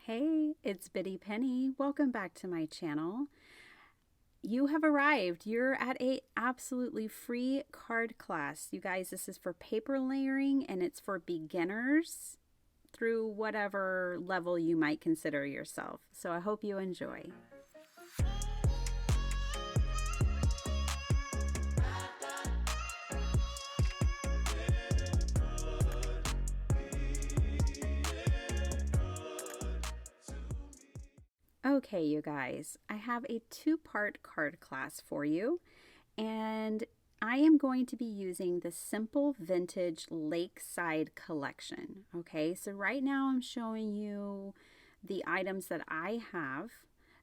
Hey, it's Biddy Penny. Welcome back to my channel. You have arrived. You're at a absolutely free card class. You guys, this is for paper layering and it's for beginners through whatever level you might consider yourself. So I hope you enjoy. Okay, you guys, I have a two-part card class for you, and I am going to be using the Simple Vintage Lakeside collection. Okay, so right now I'm showing you the items that I have.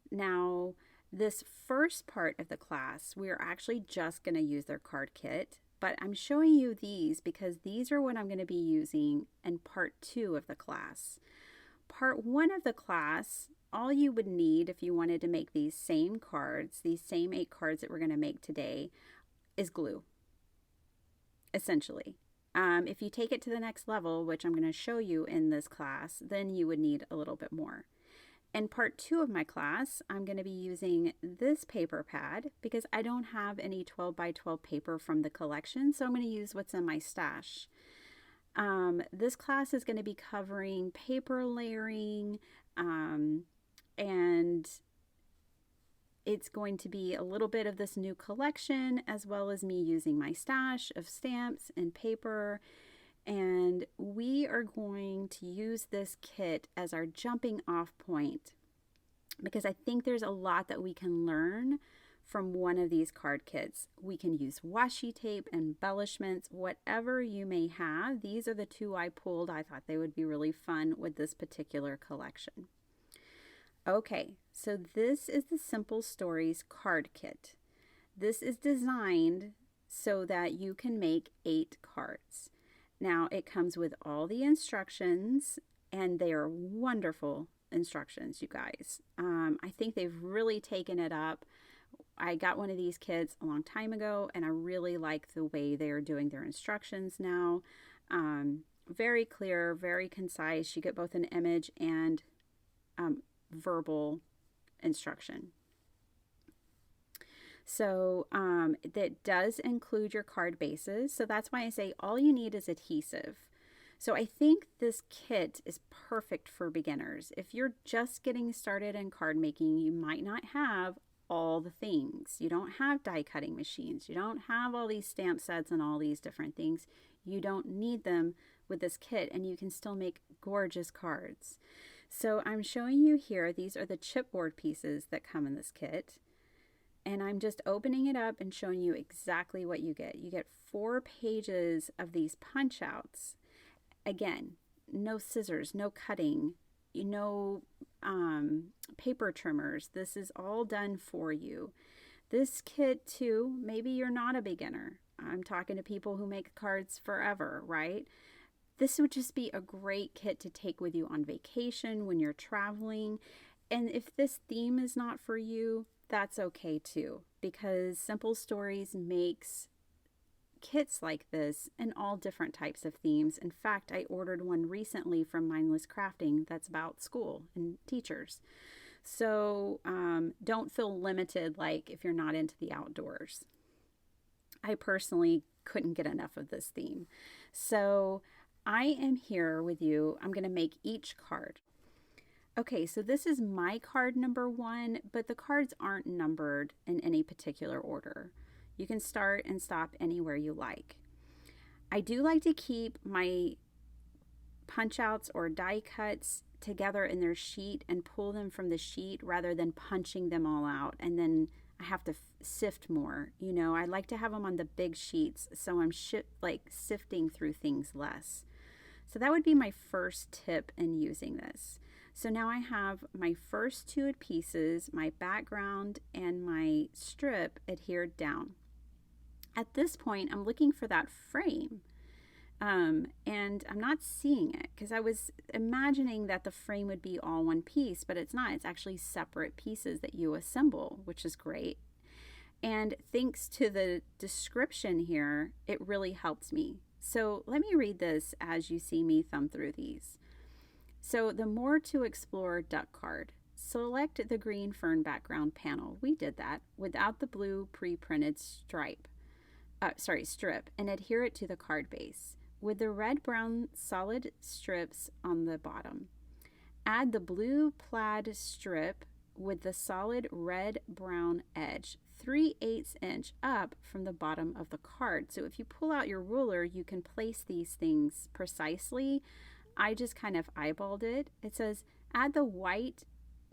Now, this first part of the class, we're actually just going to use their card kit, but I'm showing you these because these are what I'm going to be using in part two of the class. Part one of the class, all you would need if you wanted to make these same cards, these same 8 cards that we're going to make today, is glue, essentially. If you take it to the next level, which I'm going to show you in this class, then you would need a little bit more. In part two of my class, I'm going to be using this paper pad because I don't have any 12 by 12 paper from the collection, so I'm going to use what's in my stash. This class is going to be covering paper layering, and it's going to be a little bit of this new collection as well as me using my stash of stamps and paper. And we are going to use this kit as our jumping off point because I think there's a lot that we can learn from one of these card kits. We can use washi tape, embellishments, whatever you may have. These are the two I pulled. I thought they would be really fun with this particular collection. Okay, so this is the Simple Stories card kit. This is designed so that you can make 8 cards. Now, it comes with all the instructions, and they are wonderful instructions, you guys. I think they've really taken it up. I got one of these kits a long time ago, and I really like the way they are doing their instructions now. Very clear, very concise. You get both an image and verbal instruction. So that does include your card bases. So that's why I say all you need is adhesive. So I think this kit is perfect for beginners. If you're just getting started in card making, you might not have all the things. You don't have die cutting machines. You don't have all these stamp sets and all these different things. You don't need them with this kit, and you can still make gorgeous cards. So I'm showing you here, these are the chipboard pieces that come in this kit. And I'm just opening it up and showing you exactly what you get. You get 4 pages of these punch outs. Again, no scissors, no cutting, no paper trimmers. This is all done for you. This kit too, maybe you're not a beginner. I'm talking to people who make cards forever, right? This would just be a great kit to take with you on vacation when you're traveling. And if this theme is not for you, that's okay too, because Simple Stories makes kits like this in all different types of themes. In fact, I ordered one recently from Mindless Crafting that's about school and teachers. So don't feel limited like if you're not into the outdoors. I personally couldn't get enough of this theme. So I am here with you. I'm going to make each card. Okay, so this is my card number 1, but the cards aren't numbered in any particular order. You can start and stop anywhere you like. I do like to keep my punch outs or die cuts together in their sheet and pull them from the sheet rather than punching them all out and then I have to sift more. You know, I like to have them on the big sheets so I'm sifting through things less. So that would be my first tip in using this. So now I have my first 2 pieces, my background and my strip adhered down. At this point, I'm looking for that frame. And I'm not seeing it because I was imagining that the frame would be all one piece, but it's not. It's actually separate pieces that you assemble, which is great. And thanks to the description here, it really helps me. So let me read this as you see me thumb through these. So the More to Explore duck card. Select the green fern background panel. We did that without the blue pre-printed strip, and adhere it to the card base with the red-brown solid strips on the bottom. Add the blue plaid strip with the solid red-brown edge 3/8 inch up from the bottom of the card. So if you pull out your ruler, you can place these things precisely. I just kind of eyeballed it. It says add the white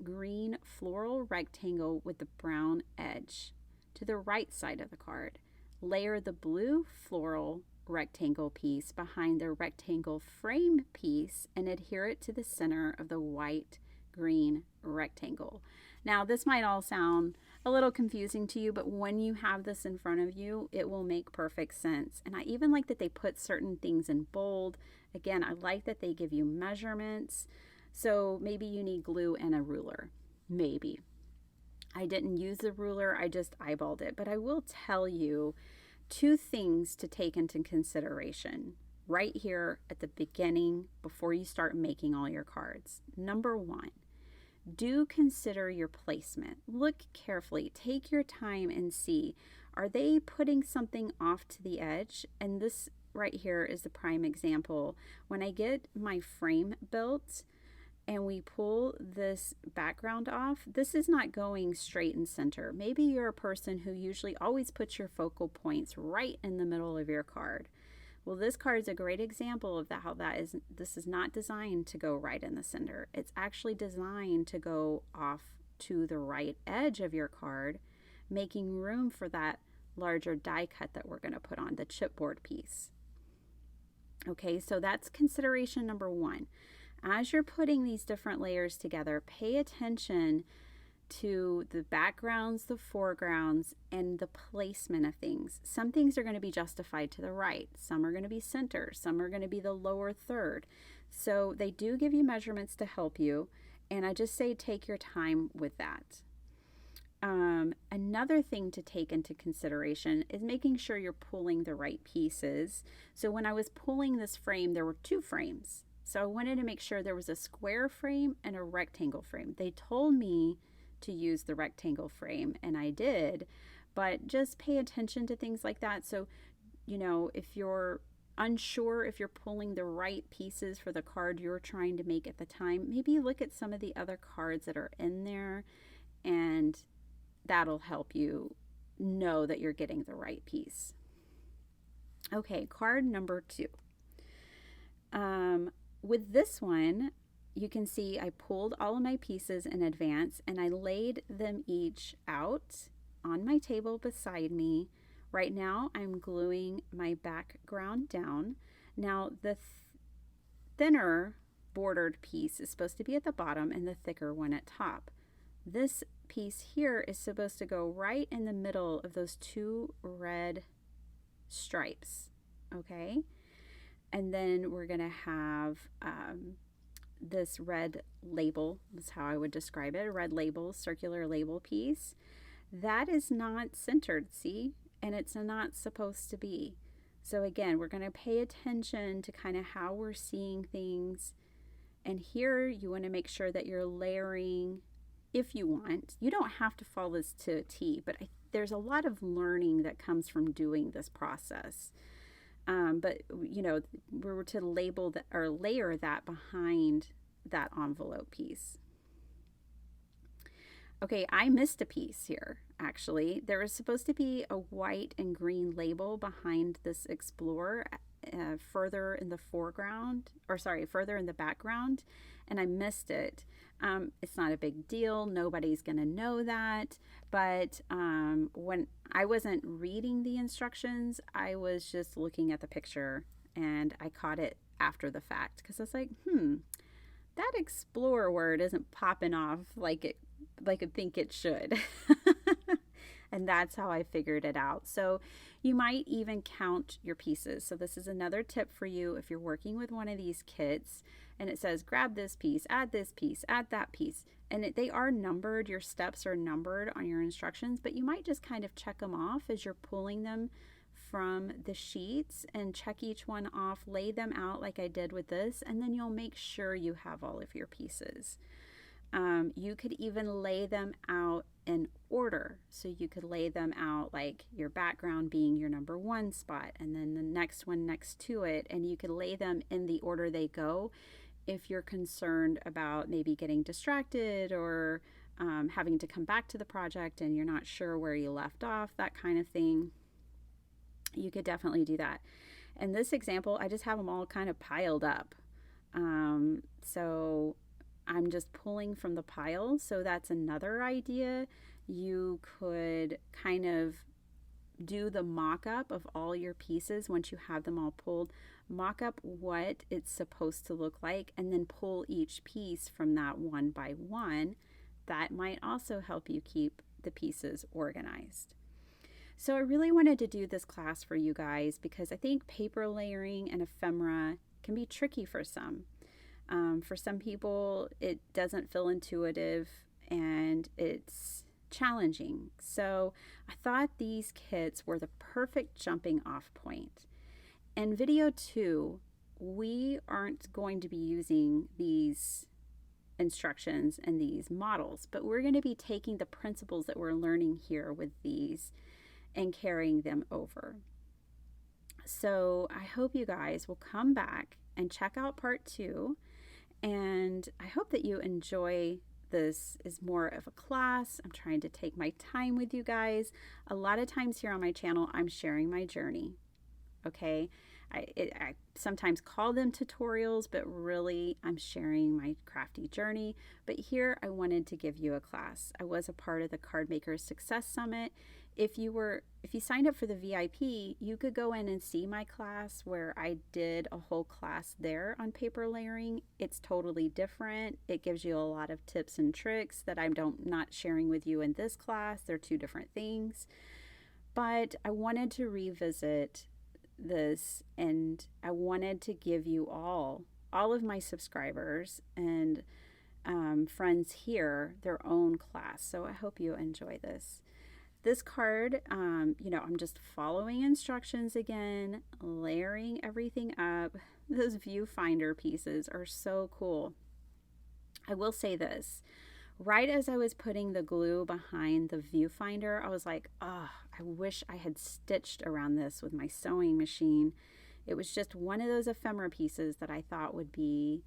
green floral rectangle with the brown edge to the right side of the card. Layer the blue floral rectangle piece behind the rectangle frame piece and adhere it to the center of the white green rectangle. Now this might all sound a little confusing to you, but when you have this in front of you, it will make perfect sense. And I even like that they put certain things in bold. Again, I like that they give you measurements. So maybe you need glue and a ruler. Maybe. I didn't use the ruler, I just eyeballed it. But I will tell you 2 things to take into consideration right here at the beginning before you start making all your cards. Number 1, do consider your placement. Look carefully, take your time and see, are they putting something off to the edge? And this right here is the prime example. When I get my frame built and we pull this background off, this is not going straight and center. Maybe you're a person who usually always puts your focal points right in the middle of your card. Well, this card is a great example of that, how this is not designed to go right in the center. It's actually designed to go off to the right edge of your card, making room for that larger die cut that we're going to put on, the chipboard piece. Okay, so that's consideration number 1. As you're putting these different layers together, pay attention to the backgrounds, the foregrounds, and the placement of things. Some things are going to be justified to the right. Some are going to be center. Some are going to be the lower third. So they do give you measurements to help you. And I just say take your time with that. Another thing to take into consideration is making sure you're pulling the right pieces. So when I was pulling this frame, there were 2 frames. So I wanted to make sure there was a square frame and a rectangle frame. They told me to use the rectangle frame, and I did, but just pay attention to things like that. So, you know, if you're unsure if you're pulling the right pieces for the card you're trying to make at the time, maybe look at some of the other cards that are in there, and that'll help you know that you're getting the right piece. Okay, card number 2. With this one, you can see I pulled all of my pieces in advance and I laid them each out on my table beside me. Right now, I'm gluing my background down. Now, the thinner bordered piece is supposed to be at the bottom and the thicker one at top. This piece here is supposed to go right in the middle of those 2 red stripes, okay? And then we're going to have this red label, is how I would describe it, a red label, circular label piece. That is not centered, see? And it's not supposed to be. So again, we're going to pay attention to kind of how we're seeing things. And here you want to make sure that you're layering, if you want. You don't have to follow this to a T, but there's a lot of learning that comes from doing this process. But you know, we were to label that or layer that behind that envelope piece. Okay, I missed a piece here, actually. There was supposed to be a white and green label behind this Explorer further in the foreground, or sorry, further in the background, and I missed it. It's not a big deal. Nobody's going to know that. But when I wasn't reading the instructions, I was just looking at the picture, and I caught it after the fact because I was like, that Explorer word isn't popping off like I think it should. And that's how I figured it out. So you might even count your pieces. So this is another tip for you if you're working with one of these kits and it says grab this piece, add that piece. And they are numbered, your steps are numbered on your instructions, but you might just kind of check them off as you're pulling them from the sheets and check each one off, lay them out like I did with this, and then you'll make sure you have all of your pieces. You could even lay them out in order. So you could lay them out like your background being your number one spot and then the next one next to it. And you could lay them in the order they go if you're concerned about maybe getting distracted or having to come back to the project and you're not sure where you left off, that kind of thing. You could definitely do that. In this example, I just have them all kind of piled up. So I'm just pulling from the pile. So that's another idea. You could kind of do the mock-up of all your pieces once you have them all pulled. Mock up what it's supposed to look like and then pull each piece from that one by one. That might also help you keep the pieces organized. So I really wanted to do this class for you guys because I think paper layering and ephemera can be tricky for some. For some people, it doesn't feel intuitive and it's challenging. So I thought these kits were the perfect jumping off point. In video 2, we aren't going to be using these instructions and these models, but we're going to be taking the principles that we're learning here with these and carrying them over. So I hope you guys will come back and check out part 2, and I hope that you enjoy this is more of a class. I'm trying to take my time with you guys. A lot of times here on my channel, I'm sharing my journey. Okay, I sometimes call them tutorials, but really I'm sharing my crafty journey. But here I wanted to give you a class. I was a part of the Card Makers Success Summit. If you signed up for the VIP, you could go in and see my class where I did a whole class there on paper layering. It's totally different. It gives you a lot of tips and tricks that I'm not sharing with you in this class. They're two different things. But I wanted to revisit this and I wanted to give you all of my subscribers and friends here their own class. So I hope you enjoy this. This card, I'm just following instructions again, layering everything up. Those viewfinder pieces are so cool. I will say this, right as I was putting the glue behind the viewfinder, I was like, oh, I wish I had stitched around this with my sewing machine. It was just one of those ephemera pieces that I thought would be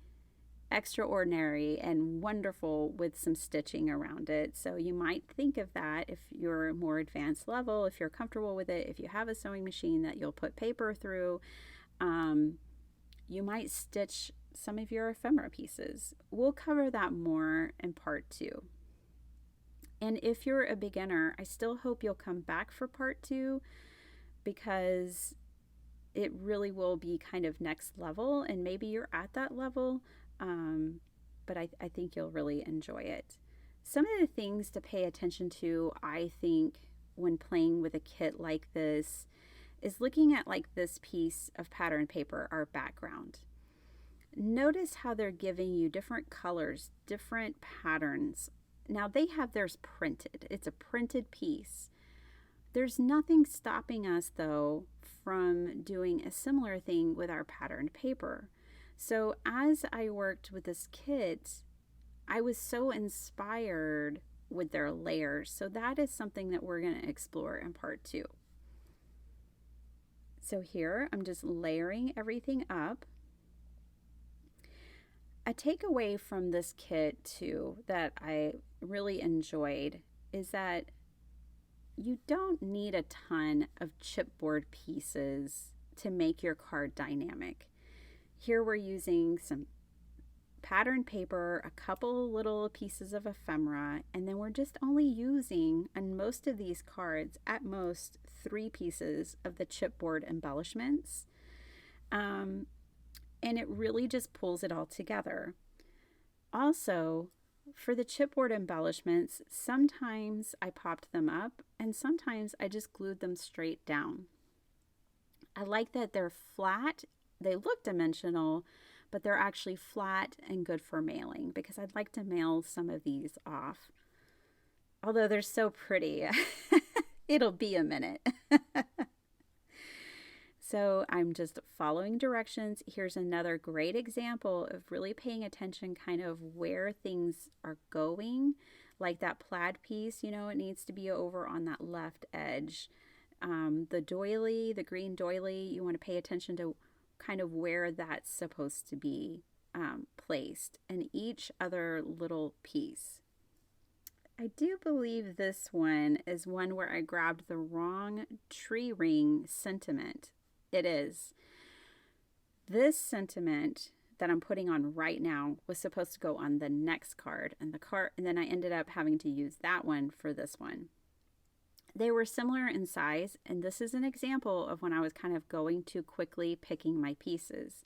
extraordinary and wonderful with some stitching around it. So you might think of that if you're more advanced level, if you're comfortable with it, if you have a sewing machine that you'll put paper through, you might stitch some of your ephemera pieces. We'll cover that more in part 2. And if you're a beginner, I still hope you'll come back for part 2 because it really will be kind of next level and maybe you're at that level. But I think you'll really enjoy it. Some of the things to pay attention to, I think, when playing with a kit like this is looking at like this piece of pattern paper, our background. Notice how they're giving you different colors, different patterns. Now they have theirs printed. It's a printed piece. There's nothing stopping us though from doing a similar thing with our patterned paper. So as I worked with this kit, I was so inspired with their layers. So that is something that we're going to explore in part 2. So here I'm just layering everything up. A takeaway from this kit too that I really enjoyed is that you don't need a ton of chipboard pieces to make your card dynamic. Here we're using some patterned paper, a couple little pieces of ephemera, and then we're just only using, on most of these cards, at most 3 pieces of the chipboard embellishments. And it really just pulls it all together. Also, for the chipboard embellishments, sometimes I popped them up and sometimes I just glued them straight down. I like that they're flat. They look dimensional, but they're actually flat and good for mailing because I'd like to mail some of these off. Although they're so pretty, it'll be a minute. So I'm just following directions. Here's another great example of really paying attention kind of where things are going. Like that plaid piece, you know, it needs to be over on that left edge. The doily, the green doily, you want to pay attention to kind of where that's supposed to be placed, and each other little piece. I do believe this one is one where I grabbed the wrong tree ring sentiment. It is. This sentiment that I'm putting on right now was supposed to go on the next card, and then I ended up having to use that one for this one. They were similar in size, and this is an example of when I was kind of going too quickly picking my pieces.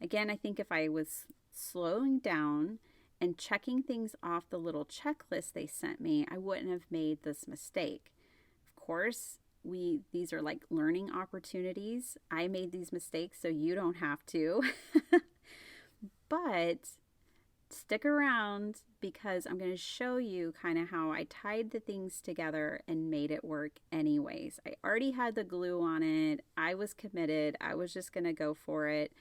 Again, I think if I was slowing down and checking things off the little checklist they sent me, I wouldn't have made this mistake. Of course, these are like learning opportunities. I made these mistakes so you don't have to. But stick around because I'm going to show you kind of how I tied the things together and made it work anyways. I already had the glue on it. I was committed. I was just going to go for it,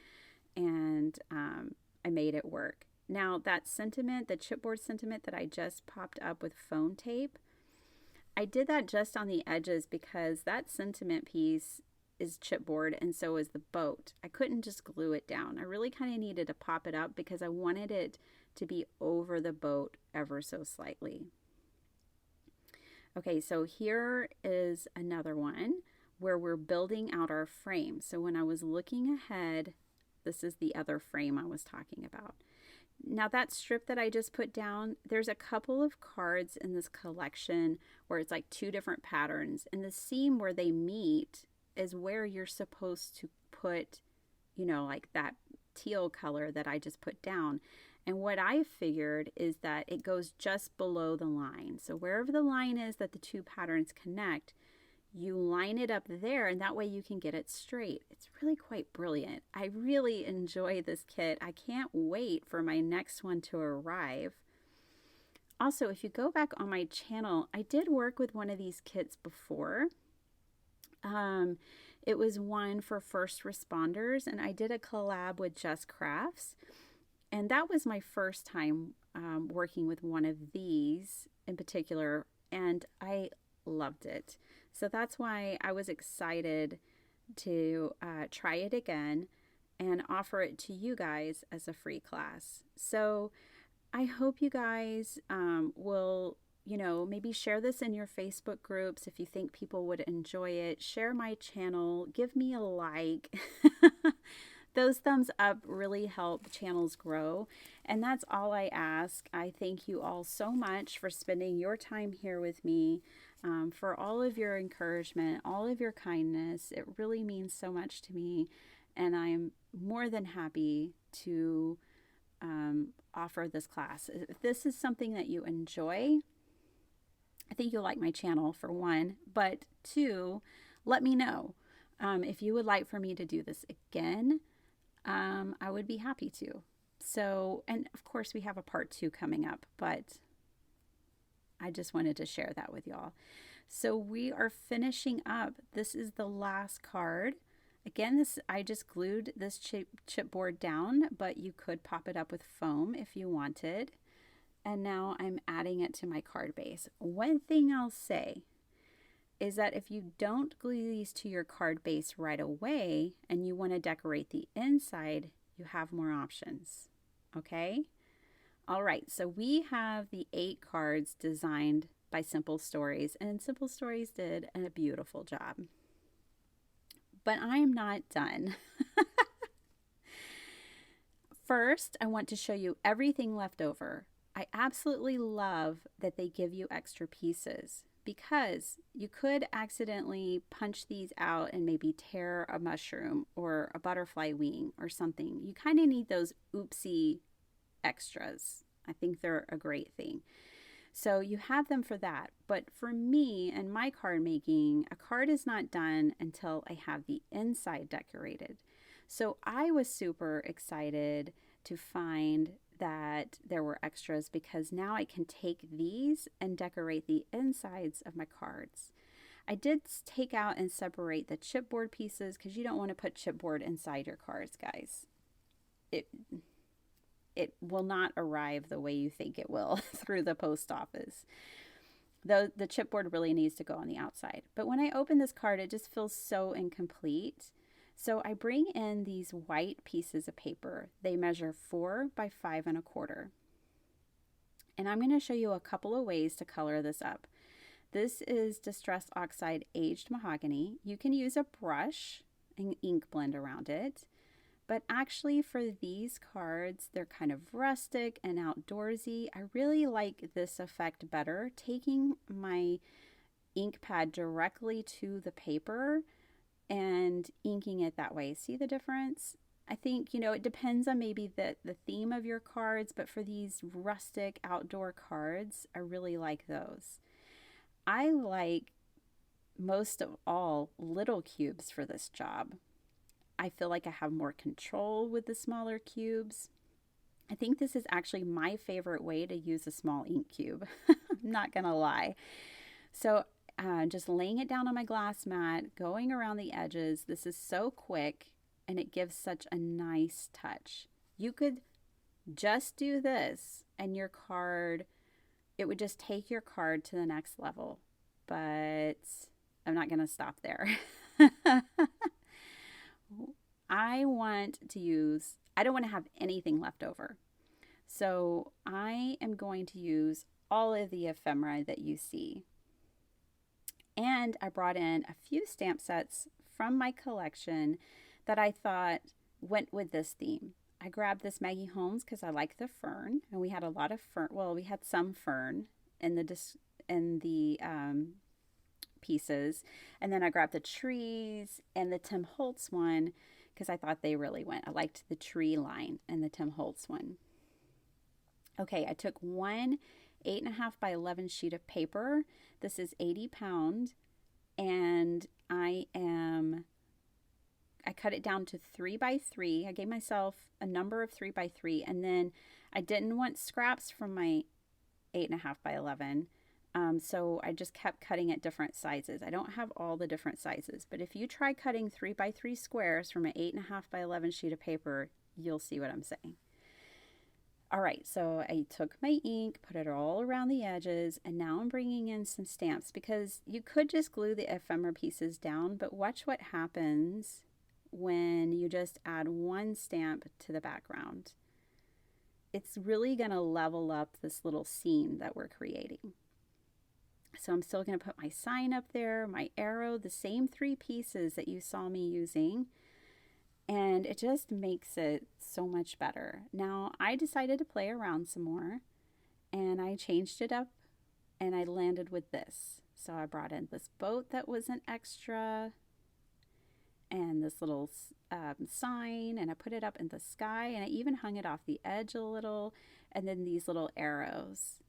and I made it work. Now that sentiment, the chipboard sentiment that I just popped up with foam tape, I did that just on the edges because that sentiment piece is chipboard and so is the boat. I couldn't just glue it down. I really kind of needed to pop it up because I wanted it to be over the boat ever so slightly. Okay, so here is another one where we're building out our frame. So when I was looking ahead, this is the other frame I was talking about. Now that strip that I just put down, there's a couple of cards in this collection where it's like two different patterns, and the seam where they meet is where you're supposed to put, you know, like that teal color that I just put down. And what I figured is that it goes just below the line. So wherever the line is that the two patterns connect, you line it up there, and that way you can get it straight. It's really quite brilliant. I really enjoy this kit. I can't wait for my next one to arrive. Also, if you go back on my channel, I did work with one of these kits before. It was one for first responders, and I did a collab with Just Crafts. And that was my first time working with one of these in particular, and I loved it. So that's why I was excited to try it again and offer it to you guys as a free class. So I hope you guys will, you know, maybe share this in your Facebook groups if you think people would enjoy it. Share my channel, give me a like. Those thumbs up really help channels grow, and that's all I ask. I thank you all so much for spending your time here with me, for all of your encouragement, all of your kindness. It really means so much to me, and I'm more than happy to offer this class. If this is something that you enjoy, I think you'll like my channel, for one, but two, let me know. If you would like for me to do this again, I would be happy to. So, and of course we have a part 2 coming up, but I just wanted to share that with y'all. So we are finishing up. This is the last card. Again, I just glued this chipboard down, but you could pop it up with foam if you wanted. And now I'm adding it to my card base. One thing I'll say is that if you don't glue these to your card base right away and you want to decorate the inside, you have more options. Okay? All right, so we have the 8 cards designed by Simple Stories, and Simple Stories did a beautiful job. But I'm not done. First, I want to show you everything left over. I absolutely love that they give you extra pieces, because you could accidentally punch these out and maybe tear a mushroom or a butterfly wing or something. You kind of need those oopsie extras. I think they're a great thing. So you have them for that. But for me and my card making, a card is not done until I have the inside decorated. So I was super excited to find that there were extras, because now I can take these and decorate the insides of my cards. I did take out and separate the chipboard pieces because you don't want to put chipboard inside your cards, guys. It it will not arrive the way you think it will through the post office. Though the chipboard really needs to go on the outside. But when I open this card, it just feels so incomplete. So I bring in these white pieces of paper. They measure 4 by 5 1/4. And I'm going to show you a couple of ways to color this up. This is Distress Oxide Aged Mahogany. You can use a brush and ink blend around it. But actually for these cards, they're kind of rustic and outdoorsy. I really like this effect better, taking my ink pad directly to the paper and inking it that way. See the difference? I think, it depends on maybe the theme of your cards, but for these rustic outdoor cards, I really like those. I like most of all little cubes for this job. I feel like I have more control with the smaller cubes. I think this is actually my favorite way to use a small ink cube. I'm not going to lie. So just laying it down on my glass mat, going around the edges. This is so quick and it gives such a nice touch. You could just do this and your card, it would just take your card to the next level. But I'm not going to stop there. I don't want to have anything left over. So I am going to use all of the ephemera that you see. And I brought in a few stamp sets from my collection that I thought went with this theme. I grabbed this Maggie Holmes because I like the fern, and we had a lot of fern. Well, we had some fern in the pieces, and then I grabbed the trees and the Tim Holtz one because I thought they really went. I liked the tree line and the Tim Holtz one. Okay, I took one 8.5 by 11 sheet of paper. This is 80 pound, and I cut it down to 3 by 3. I gave myself a number of 3 by 3, and then I didn't want scraps from my 8.5 by 11. So I just kept cutting at different sizes. I don't have all the different sizes, but if you try cutting 3 by 3 squares from an 8.5 by 11 sheet of paper, you'll see what I'm saying. All right, so I took my ink, put it all around the edges, and now I'm bringing in some stamps because you could just glue the ephemera pieces down, but watch what happens when you just add one stamp to the background. It's really going to level up this little scene that we're creating. So I'm still going to put my sign up there, my arrow, the same 3 pieces that you saw me using. And it just makes it so much better. Now, I decided to play around some more, and I changed it up, and I landed with this. So I brought in this boat that was an extra, and this little sign, and I put it up in the sky, and I even hung it off the edge a little, and then these little arrows.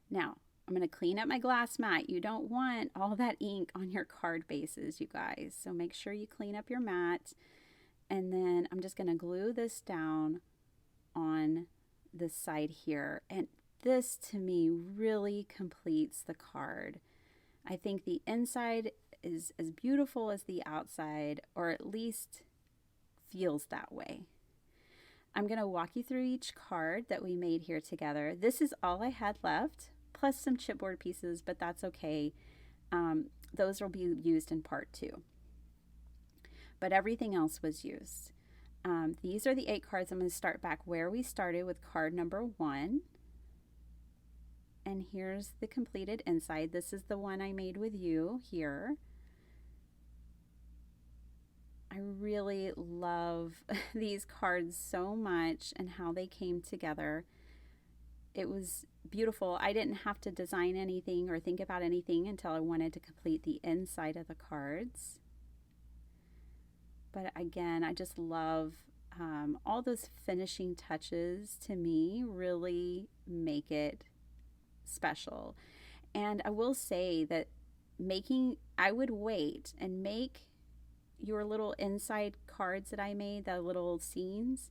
Now, I'm going to clean up my glass mat. You don't want all that ink on your card bases, you guys. So make sure you clean up your mat. And then I'm just going to glue this down on this side here. And this, to me, really completes the card. I think the inside is as beautiful as the outside, or at least feels that way. I'm going to walk you through each card that we made here together. This is all I had left, plus some chipboard pieces, but that's okay. Those will be used in part 2. But everything else was used. These are the 8 cards. I'm going to start back where we started with card number 1. And here's the completed inside. This is the one I made with you here. I really love these cards so much and how they came together. It was beautiful. I didn't have to design anything or think about anything until I wanted to complete the inside of the cards. But again, I just love all those finishing touches. To me, really make it special. And I will say that I would wait and make your little inside cards that I made, the little scenes,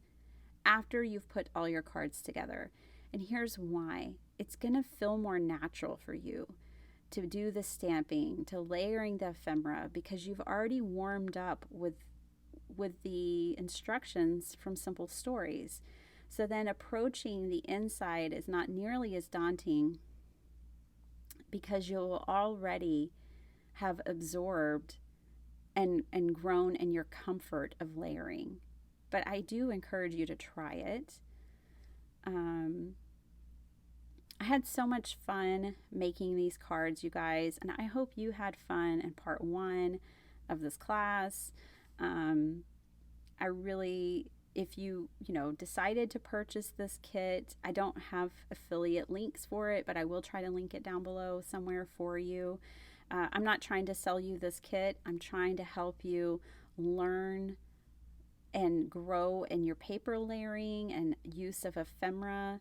after you've put all your cards together. And here's why. It's going to feel more natural for you. to do the stamping, to layering the ephemera, because you've already warmed up with the instructions from Simple Stories. So then approaching the inside is not nearly as daunting because you'll already have absorbed and grown in your comfort of layering. But I do encourage you to try it. I had so much fun making these cards, you guys, and I hope you had fun in part 1 of this class. I really, if you decided to purchase this kit, I don't have affiliate links for it, but I will try to link it down below somewhere for you. I'm not trying to sell you this kit. I'm trying to help you learn and grow in your paper layering and use of ephemera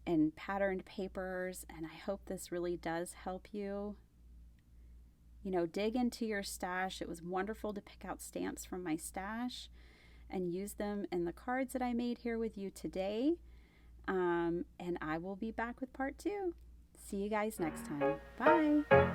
and patterned papers, and I hope this really does help you. Dig into your stash. It was wonderful to pick out stamps from my stash and use them in the cards that I made here with you today. And I will be back with part 2. See you guys next time. Bye.